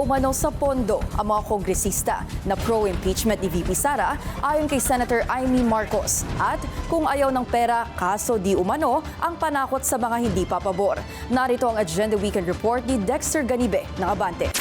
umano sa pondo ang mga kongresista na pro-impeachment ni VP Sara ayon kay Senator Amy Marcos. At kung ayaw ng pera, kaso di umano ang panakot sa mga hindi papabor. Narito ang Agenda Weekend Report ni Dexter Ganibe ng Abante.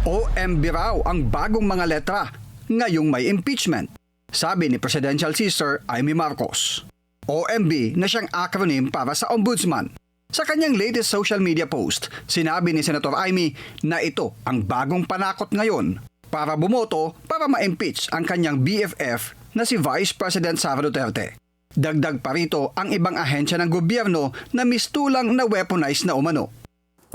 OMB raw ang bagong mga letra ngayong may impeachment, sabi ni Presidential Sister Amy Marcos. OMB na siyang acronym para sa Ombudsman. Sa kanyang latest social media post, sinabi ni Senator Amy na ito ang bagong panakot ngayon para bumoto para ma-impeach ang kanyang BFF na si Vice President Sara Duterte. Dagdag pa rito ang ibang ahensya ng gobyerno na mistulang na weaponize na umano.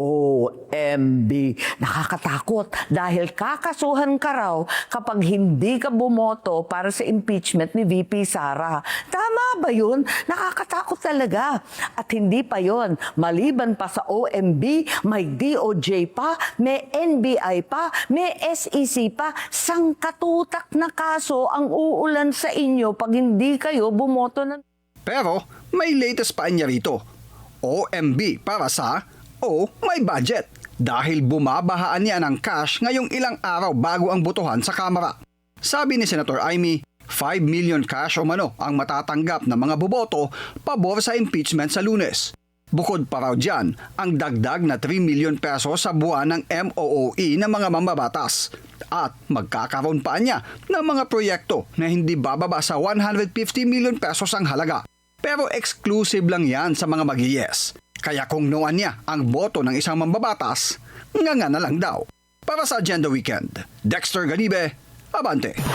OMB, nakakatakot dahil kakasuhan ka raw kapag hindi ka bumoto para sa impeachment ni VP Sara. Tama ba yun? Nakakatakot talaga. At hindi pa yun. Maliban pa sa OMB, may DOJ pa, may NBI pa, may SEC pa. Sangkatutak na kaso ang uulan sa inyo pag hindi kayo bumoto ng... Pero may latest pa niya rito. OMB para sa may budget dahil bumabahaan niya ng cash ngayong ilang araw bago ang botohan sa Kamara. Sabi ni Senator Amy, 5 million cash umano ang matatanggap ng mga boboto pabor sa impeachment sa Lunes. Bukod pa raw dyan ang dagdag na 3 million pesos sa buwan ng MOOE ng mga mambabatas. At magkakaroon pa niya ng mga proyekto na hindi bababa sa 150 million pesos ang halaga. Pero exclusive lang yan sa mga mag-yes. Kaya kung noan niya ang boto ng isang mambabatas, nga na lang daw. Para sa Agenda Weekend, Dexter Ganibe, Abante.